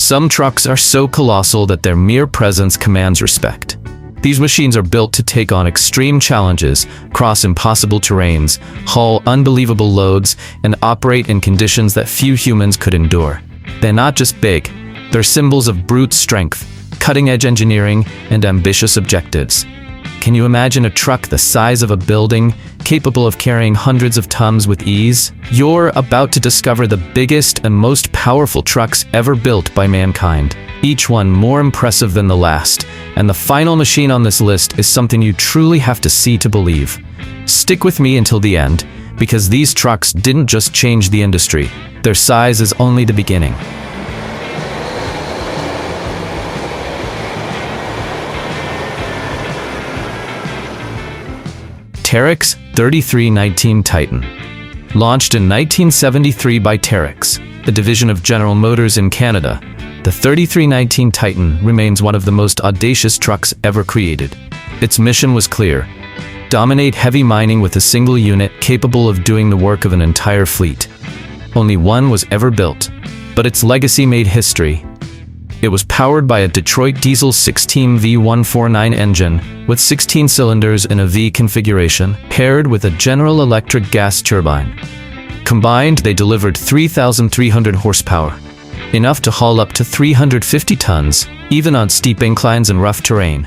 Some trucks are so colossal that their mere presence commands respect. These machines are built to take on extreme challenges, cross impossible terrains, haul unbelievable loads, and operate in conditions that few humans could endure. They're not just big, they're symbols of brute strength, cutting-edge engineering, and ambitious objectives. Can you imagine a truck the size of a building, capable of carrying hundreds of tons with ease? You're about to discover the biggest and most powerful trucks ever built by mankind, each one more impressive than the last, and the final machine on this list is something you truly have to see to believe. Stick with me until the end, because these trucks didn't just change the industry, their size is only the beginning. Terex 3319 Titan. Launched in 1973 by Terex, a division of General Motors in Canada, the 3319 Titan remains one of the most audacious trucks ever created. Its mission was clear: dominate heavy mining with a single unit capable of doing the work of an entire fleet. Only one was ever built, but its legacy made history. It was powered by a Detroit diesel 16 V149 engine with 16 cylinders in a V configuration, paired with a General Electric gas turbine. Combined, they delivered 3,300 horsepower, enough to haul up to 350 tons, even on steep inclines and rough terrain.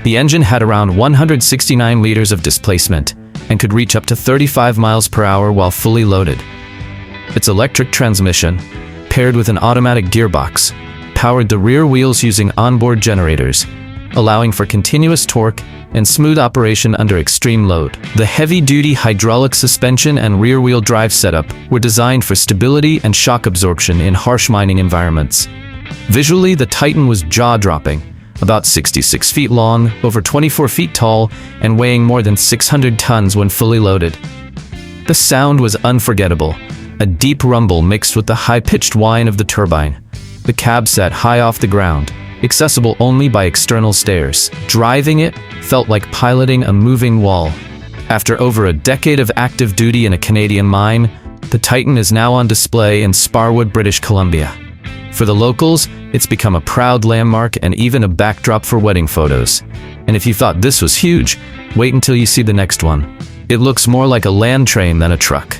The engine had around 169 liters of displacement and could reach up to 35 miles per hour while fully loaded. Its electric transmission, paired with an automatic gearbox, powered the rear wheels using onboard generators, allowing for continuous torque and smooth operation under extreme load. The heavy-duty hydraulic suspension and rear-wheel drive setup were designed for stability and shock absorption in harsh mining environments. Visually, the Titan was jaw-dropping, about 66 feet long, over 24 feet tall, and weighing more than 600 tons when fully loaded. The sound was unforgettable, a deep rumble mixed with the high-pitched whine of the turbine. The cab sat high off the ground, accessible only by external stairs. Driving it felt like piloting a moving wall. After over a decade of active duty in a Canadian mine, the Titan is now on display in Sparwood, British Columbia. For the locals, it's become a proud landmark and even a backdrop for wedding photos. And if you thought this was huge, wait until you see the next one. It looks more like a land train than a truck.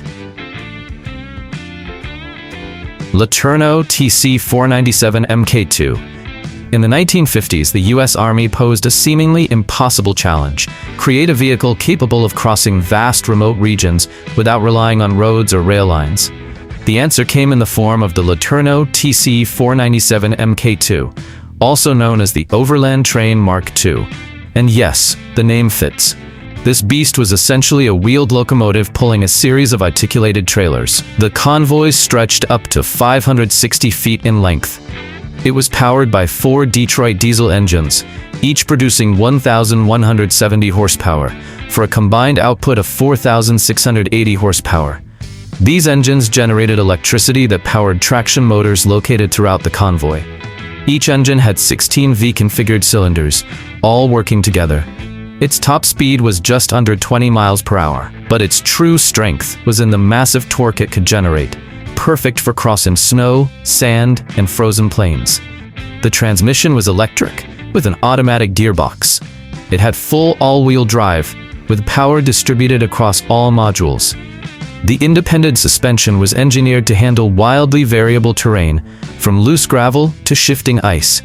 LeTourneau TC 497 Mk2. In the 1950s, the US Army posed a seemingly impossible challenge: create a vehicle capable of crossing vast remote regions without relying on roads or rail lines. The answer came in the form of the LeTourneau TC 497 Mk2, also known as the Overland Train Mark II. And yes, the name fits. This beast was essentially a wheeled locomotive pulling a series of articulated trailers. The convoys stretched up to 560 feet in length. It was powered by 4 Detroit diesel engines, each producing 1,170 horsepower, for a combined output of 4,680 horsepower. These engines generated electricity that powered traction motors located throughout the convoy. Each engine had 16 V-configured cylinders, all working together. Its top speed was just under 20 miles per hour, but its true strength was in the massive torque it could generate, perfect for crossing snow, sand, and frozen plains. The transmission was electric, with an automatic gearbox. It had full all-wheel drive, with power distributed across all modules. The independent suspension was engineered to handle wildly variable terrain, from loose gravel to shifting ice.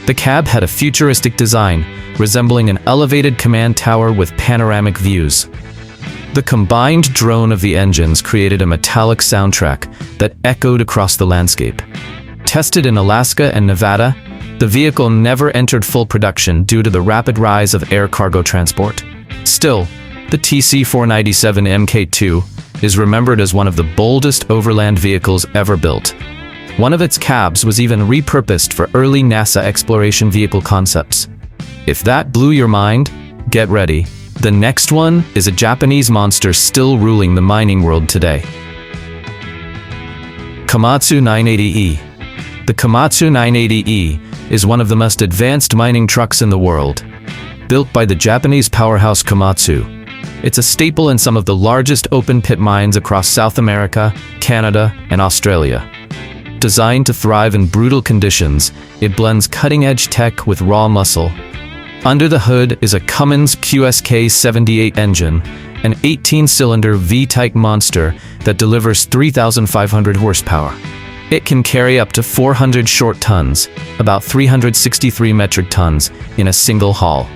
The cab had a futuristic design, resembling an elevated command tower with panoramic views. The combined drone of the engines created a metallic soundtrack that echoed across the landscape. Tested in Alaska and Nevada, the vehicle never entered full production due to the rapid rise of air cargo transport. Still, the TC497 Mk2 is remembered as one of the boldest overland vehicles ever built. One of its cabs was even repurposed for early NASA exploration vehicle concepts. If that blew your mind, get ready. The next one is a Japanese monster still ruling the mining world today. Komatsu 980E. The Komatsu 980E is one of the most advanced mining trucks in the world. Built by the Japanese powerhouse Komatsu, it's a staple in some of the largest open-pit mines across South America, Canada, and Australia. Designed to thrive in brutal conditions, it blends cutting-edge tech with raw muscle. Under the hood is a Cummins QSK78 engine, an 18-cylinder V-type monster that delivers 3,500 horsepower. It can carry up to 400 short tons, about 363 metric tons, in a single haul.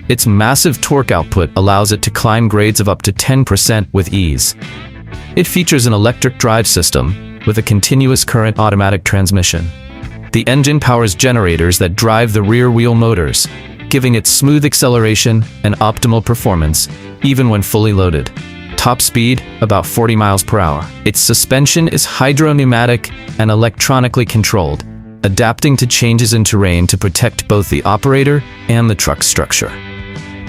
Its massive torque output allows it to climb grades of up to 10% with ease. It features an electric drive system with a continuous current automatic transmission. The engine powers generators that drive the rear wheel motors, giving it smooth acceleration and optimal performance, even when fully loaded. Top speed, about 40 miles per hour. Its suspension is hydro-pneumatic and electronically controlled, adapting to changes in terrain to protect both the operator and the truck structure.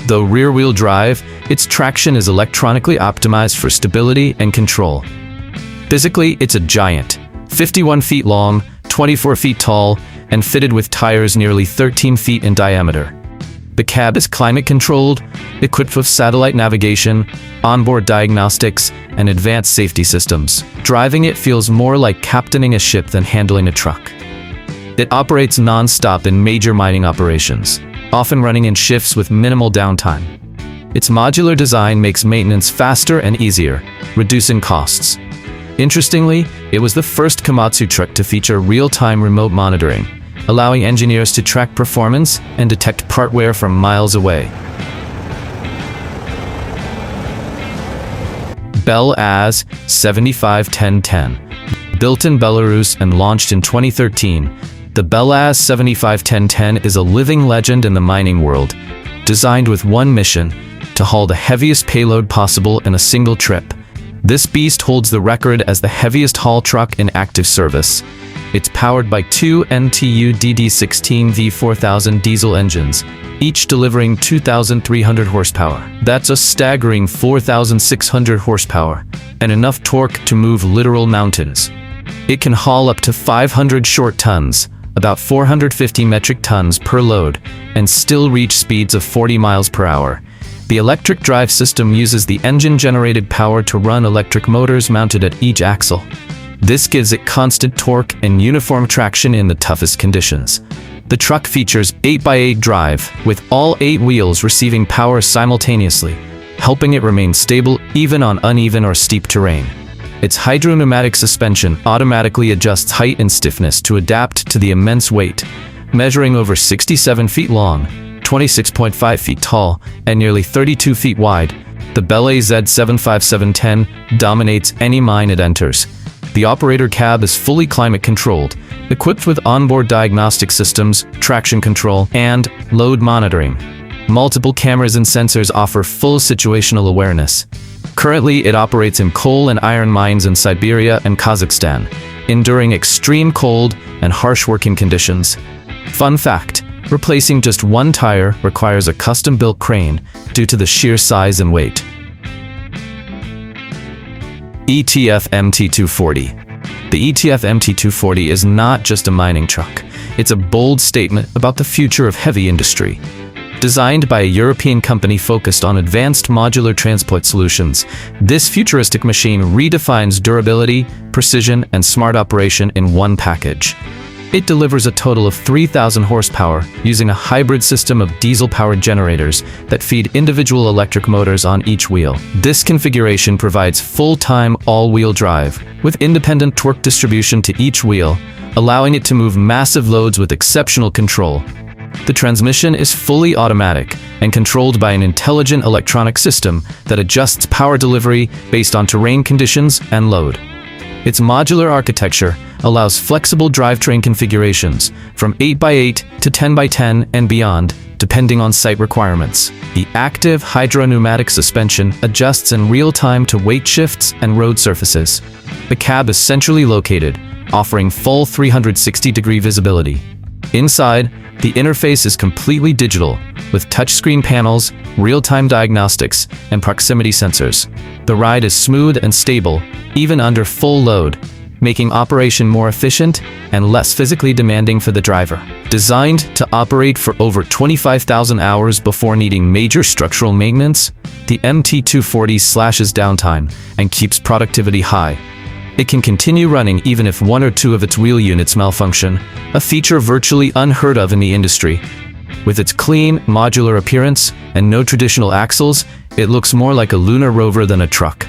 Though rear-wheel drive, its traction is electronically optimized for stability and control. Physically, it's a giant, 51 feet long, 24 feet tall, and fitted with tires nearly 13 feet in diameter. The cab is climate-controlled, equipped with satellite navigation, onboard diagnostics, and advanced safety systems. Driving it feels more like captaining a ship than handling a truck. It operates non-stop in major mining operations, often running in shifts with minimal downtime. Its modular design makes maintenance faster and easier, reducing costs. Interestingly, it was the first Komatsu truck to feature real-time remote monitoring, allowing engineers to track performance and detect part wear from miles away. Belaz 751010. Built in Belarus and launched in 2013, the Belaz 751010 is a living legend in the mining world, designed with one mission: to haul the heaviest payload possible in a single trip. This beast holds the record as the heaviest haul truck in active service. It's powered by two NTU DD16 V4000 diesel engines, each delivering 2,300 horsepower. That's a staggering 4,600 horsepower, and enough torque to move literal mountains. It can haul up to 500 short tons, about 450 metric tons per load, and still reach speeds of 40 miles per hour. The electric drive system uses the engine-generated power to run electric motors mounted at each axle. This gives it constant torque and uniform traction in the toughest conditions. The truck features 8x8 drive, with all 8 wheels receiving power simultaneously, helping it remain stable even on uneven or steep terrain. Its hydro-pneumatic suspension automatically adjusts height and stiffness to adapt to the immense weight. Measuring over 67 feet long, 26.5 feet tall, and nearly 32 feet wide, the Belaz 75710 dominates any mine it enters. The operator cab is fully climate-controlled, equipped with onboard diagnostic systems, traction control, and load monitoring. Multiple cameras and sensors offer full situational awareness. Currently, it operates in coal and iron mines in Siberia and Kazakhstan, enduring extreme cold and harsh working conditions. Fun fact: replacing just one tire requires a custom-built crane due to the sheer size and weight. ETF MT240. The ETF MT240 is not just a mining truck. It's a bold statement about the future of heavy industry. Designed by a European company focused on advanced modular transport solutions, this futuristic machine redefines durability, precision, and smart operation in one package. It delivers a total of 3,000 horsepower using a hybrid system of diesel-powered generators that feed individual electric motors on each wheel. This configuration provides full-time all-wheel drive, with independent torque distribution to each wheel, allowing it to move massive loads with exceptional control. The transmission is fully automatic and controlled by an intelligent electronic system that adjusts power delivery based on terrain conditions and load. Its modular architecture allows flexible drivetrain configurations from 8x8 to 10x10 and beyond, depending on site requirements. The active hydro-pneumatic suspension adjusts in real time to weight shifts and road surfaces. The cab is centrally located, offering full 360-degree visibility. Inside, the interface is completely digital, with touchscreen panels, real-time diagnostics, and proximity sensors. The ride is smooth and stable, even under full load, making operation more efficient and less physically demanding for the driver. Designed to operate for over 25,000 hours before needing major structural maintenance, the MT240 slashes downtime and keeps productivity high. It can continue running even if one or two of its wheel units malfunction, a feature virtually unheard of in the industry. With its clean, modular appearance and no traditional axles, it looks more like a lunar rover than a truck.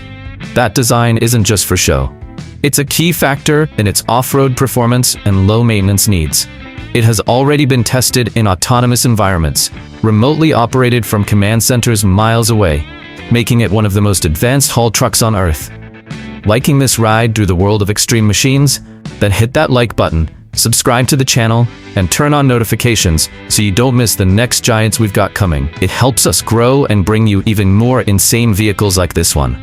That design isn't just for show. It's a key factor in its off-road performance and low-maintenance needs. It has already been tested in autonomous environments, remotely operated from command centers miles away, making it one of the most advanced haul trucks on Earth. Liking this ride through the world of extreme machines? Then hit that like button, subscribe to the channel, and turn on notifications so you don't miss the next giants we've got coming. It helps us grow and bring you even more insane vehicles like this one.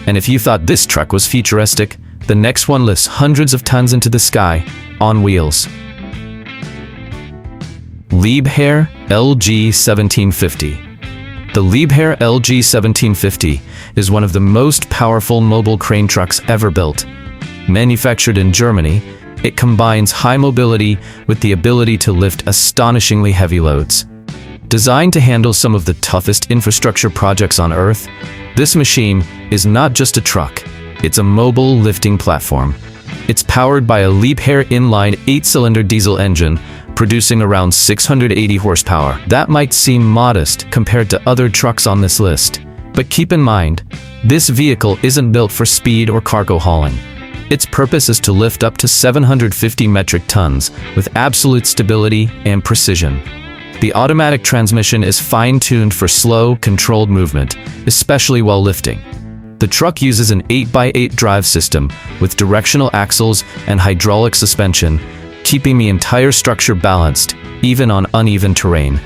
And if you thought this truck was futuristic, the next one lifts hundreds of tons into the sky, on wheels. Liebherr LG 1750. The Liebherr LG 1750 is one of the most powerful mobile crane trucks ever built. Manufactured in Germany, it combines high mobility with the ability to lift astonishingly heavy loads. Designed to handle some of the toughest infrastructure projects on Earth, this machine is not just a truck, it's a mobile lifting platform. It's powered by a Liebherr inline 8-cylinder diesel engine, producing around 680 horsepower. That might seem modest compared to other trucks on this list, but keep in mind, this vehicle isn't built for speed or cargo hauling. Its purpose is to lift up to 750 metric tons with absolute stability and precision. The automatic transmission is fine-tuned for slow, controlled movement, especially while lifting. The truck uses an 8x8 drive system with directional axles and hydraulic suspension, keeping the entire structure balanced, even on uneven terrain.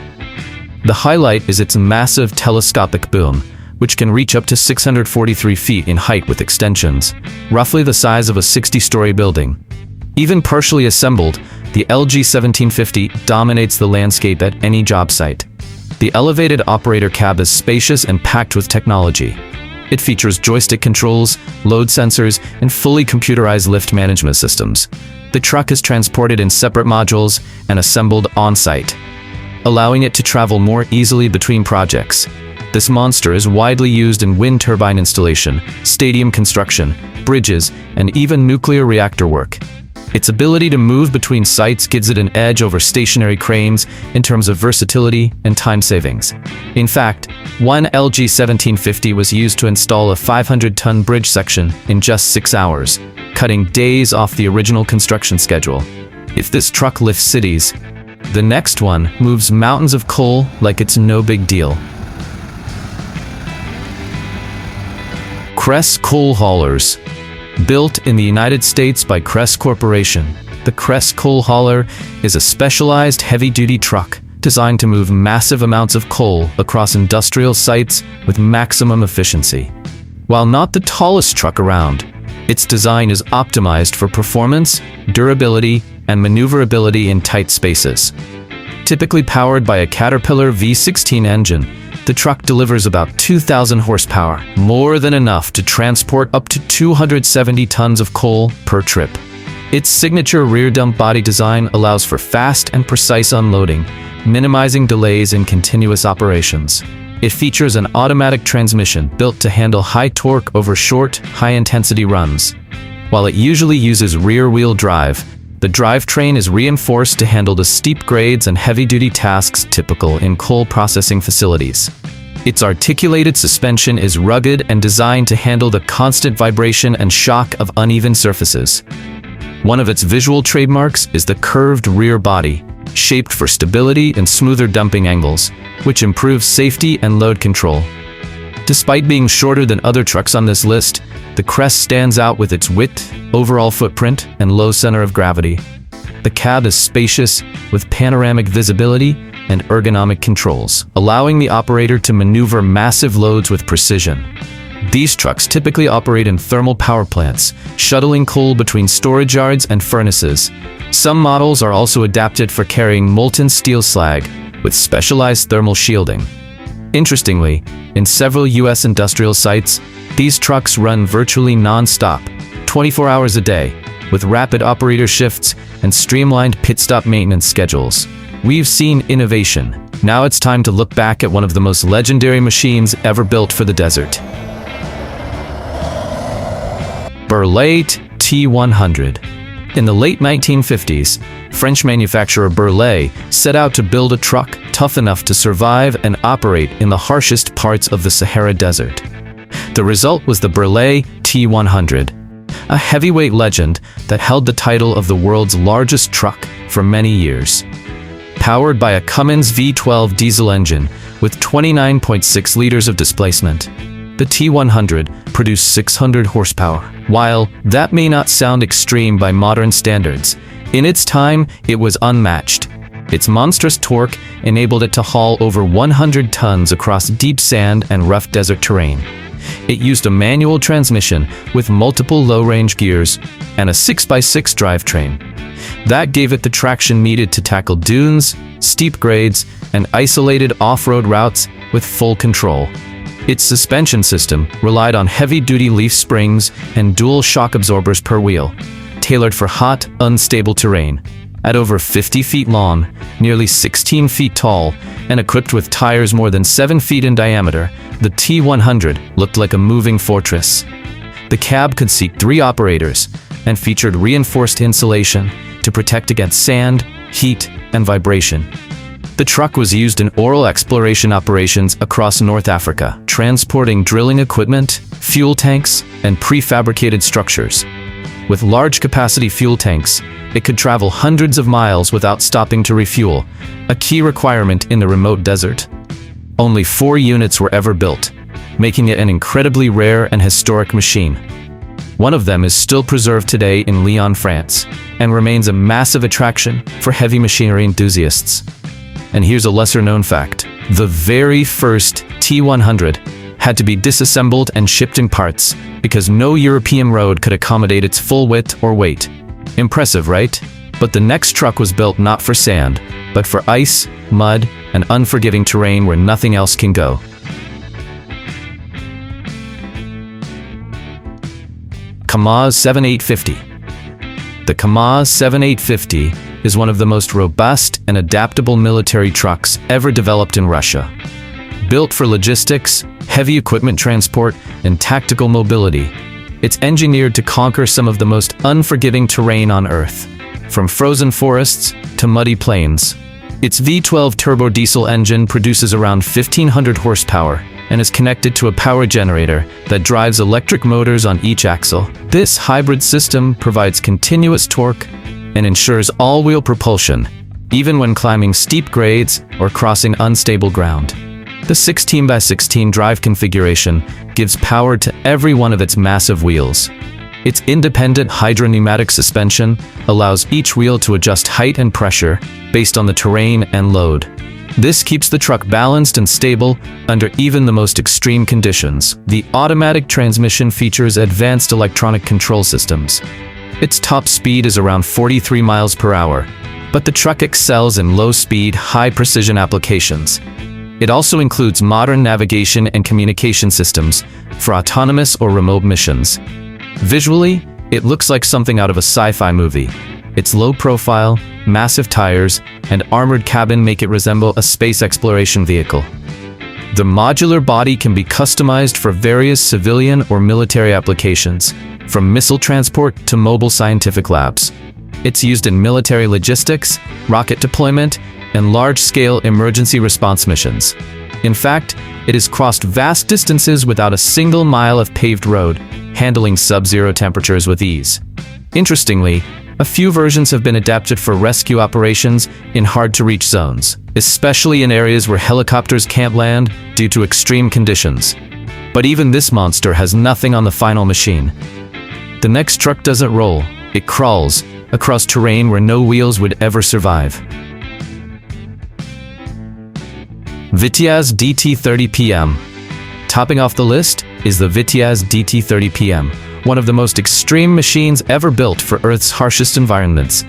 The highlight is its massive telescopic boom, which can reach up to 643 feet in height with extensions, roughly the size of a 60-story building. Even partially assembled, the LG 1750 dominates the landscape at any job site. The elevated operator cab is spacious and packed with technology. It features joystick controls, load sensors, and fully computerized lift management systems. The truck is transported in separate modules and assembled on-site, allowing it to travel more easily between projects. This monster is widely used in wind turbine installation, stadium construction, bridges, and even nuclear reactor work. Its ability to move between sites gives it an edge over stationary cranes in terms of versatility and time savings. In fact, one LG 1750 was used to install a 500-ton bridge section in just 6 hours, cutting days off the original construction schedule. If this truck lifts cities, the next one moves mountains of coal like it's no big deal. Kress coal haulers. Built in the United States by Kress Corporation, the Kress coal hauler is a specialized heavy-duty truck designed to move massive amounts of coal across industrial sites with maximum efficiency. While not the tallest truck around, its design is optimized for performance, durability, and maneuverability in tight spaces. Typically powered by a Caterpillar V16 engine, the truck delivers about 2,000 horsepower, more than enough to transport up to 270 tons of coal per trip. Its signature rear dump body design allows for fast and precise unloading, minimizing delays in continuous operations. It features an automatic transmission built to handle high torque over short, high-intensity runs. While it usually uses rear-wheel drive, the drivetrain is reinforced to handle the steep grades and heavy-duty tasks typical in coal processing facilities. Its articulated suspension is rugged and designed to handle the constant vibration and shock of uneven surfaces. One of its visual trademarks is the curved rear body, shaped for stability and smoother dumping angles, which improves safety and load control. Despite being shorter than other trucks on this list, the Kress stands out with its width, overall footprint, and low center of gravity. The cab is spacious, with panoramic visibility and ergonomic controls, allowing the operator to maneuver massive loads with precision. These trucks typically operate in thermal power plants, shuttling coal between storage yards and furnaces. Some models are also adapted for carrying molten steel slag, with specialized thermal shielding. Interestingly, in several U.S. industrial sites, these trucks run virtually non-stop, 24 hours a day, with rapid operator shifts and streamlined pit-stop maintenance schedules. We've seen innovation. Now it's time to look back at one of the most legendary machines ever built for the desert. Berliet T100. In the late 1950s, French manufacturer Berliet set out to build a truck tough enough to survive and operate in the harshest parts of the Sahara Desert. The result was the Berliet T100, a heavyweight legend that held the title of the world's largest truck for many years. Powered by a Cummins V12 diesel engine with 29.6 liters of displacement, the T100 produced 600 horsepower. While that may not sound extreme by modern standards, in its time it was unmatched. Its monstrous torque enabled it to haul over 100 tons across deep sand and rough desert terrain. It used a manual transmission with multiple low-range gears and a 6x6 drivetrain. That gave it the traction needed to tackle dunes, steep grades, and isolated off-road routes with full control. Its suspension system relied on heavy-duty leaf springs and dual shock absorbers per wheel, tailored for hot, unstable terrain. At over 50 feet long, nearly 16 feet tall, and equipped with tires more than 7 feet in diameter, the T100 looked like a moving fortress. The cab could seat 3 operators and featured reinforced insulation to protect against sand, heat, and vibration. The truck was used in oil exploration operations across North Africa, transporting drilling equipment, fuel tanks, and prefabricated structures. With large-capacity fuel tanks, it could travel hundreds of miles without stopping to refuel, a key requirement in the remote desert. Only 4 units were ever built, making it an incredibly rare and historic machine. One of them is still preserved today in Lyon, France, and remains a massive attraction for heavy machinery enthusiasts. And here's a lesser-known fact. The very first T100 had to be disassembled and shipped in parts because no European road could accommodate its full width or weight. Impressive, right? But the next truck was built not for sand, but for ice, mud, and unforgiving terrain where nothing else can go. Kamaz 7850. The Kamaz 7850 is one of the most robust and adaptable military trucks ever developed in Russia. Built for logistics, heavy equipment transport, and tactical mobility, it's engineered to conquer some of the most unforgiving terrain on Earth, from frozen forests to muddy plains. Its V12 turbo diesel engine produces around 1,500 horsepower and is connected to a power generator that drives electric motors on each axle. This hybrid system provides continuous torque and ensures all-wheel propulsion, even when climbing steep grades or crossing unstable ground. The 16x16 drive configuration gives power to every one of its massive wheels. Its independent hydropneumatic suspension allows each wheel to adjust height and pressure based on the terrain and load. This keeps the truck balanced and stable under even the most extreme conditions. The automatic transmission features advanced electronic control systems. Its top speed is around 43 miles per hour, but the truck excels in low-speed, high-precision applications. It also includes modern navigation and communication systems for autonomous or remote missions. Visually, it looks like something out of a sci-fi movie. Its low profile, massive tires, and armored cabin make it resemble a space exploration vehicle. The modular body can be customized for various civilian or military applications, from missile transport to mobile scientific labs. It's used in military logistics, rocket deployment, and large-scale emergency response missions. In fact, it has crossed vast distances without a single mile of paved road, handling sub-zero temperatures with ease. Interestingly, a few versions have been adapted for rescue operations in hard-to-reach zones, especially in areas where helicopters can't land due to extreme conditions. But even this monster has nothing on the final machine. The next truck doesn't roll, it crawls across terrain where no wheels would ever survive. Vityaz DT-30PM. Topping off the list is the Vityaz DT-30PM, one of the most extreme machines ever built for Earth's harshest environments.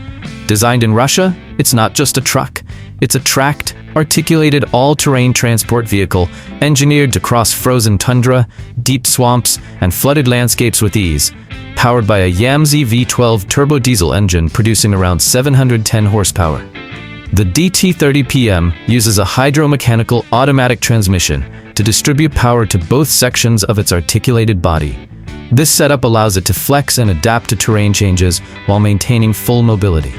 Designed in Russia, it's not just a truck. It's a tracked, articulated all-terrain transport vehicle engineered to cross frozen tundra, deep swamps, and flooded landscapes with ease. Powered by a Yamzi V12 turbo diesel engine producing around 710 horsepower. The DT-30PM uses a hydromechanical automatic transmission to distribute power to both sections of its articulated body. This setup allows it to flex and adapt to terrain changes while maintaining full mobility.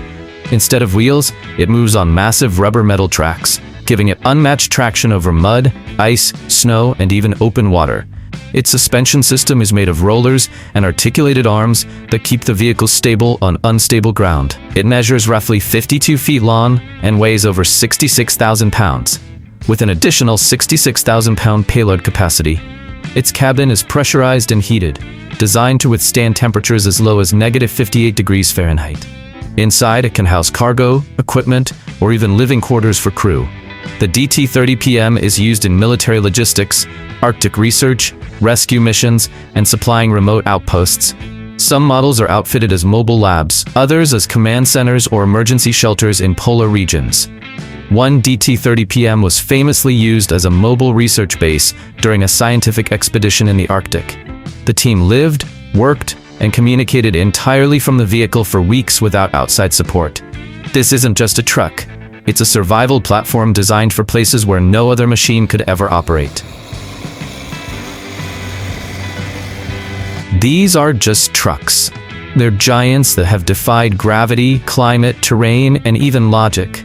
Instead of wheels, it moves on massive rubber metal tracks, giving it unmatched traction over mud, ice, snow, and even open water. Its suspension system is made of rollers and articulated arms that keep the vehicle stable on unstable ground. It measures roughly 52 feet long and weighs over 66,000 pounds, with an additional 66,000-pound payload capacity. Its cabin is pressurized and heated, designed to withstand temperatures as low as -58 degrees Fahrenheit. Inside, it can house cargo, equipment, or even living quarters for crew. The DT-30PM is used in military logistics, Arctic research, rescue missions, and supplying remote outposts. Some models are outfitted as mobile labs, others as command centers or emergency shelters in polar regions. One DT-30PM was famously used as a mobile research base during a scientific expedition in the Arctic. The team lived, worked, and communicated entirely from the vehicle for weeks without outside support. This isn't just a truck. It's a survival platform designed for places where no other machine could ever operate. These are just trucks. They're giants that have defied gravity, climate, terrain, and even logic.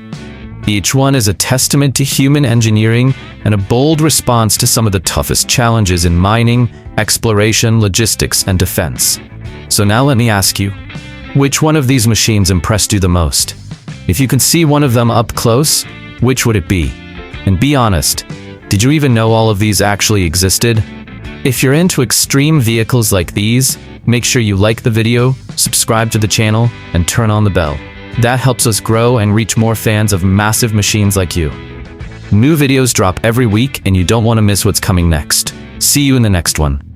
Each one is a testament to human engineering and a bold response to some of the toughest challenges in mining, exploration, logistics, and defense. So now let me ask you, which one of these machines impressed you the most? If you could see one of them up close, which would it be? And be honest, did you even know all of these actually existed? If you're into extreme vehicles like these, make sure you like the video, subscribe to the channel, and turn on the bell. That helps us grow and reach more fans of massive machines like you. New videos drop every week and you don't want to miss what's coming next. See you in the next one.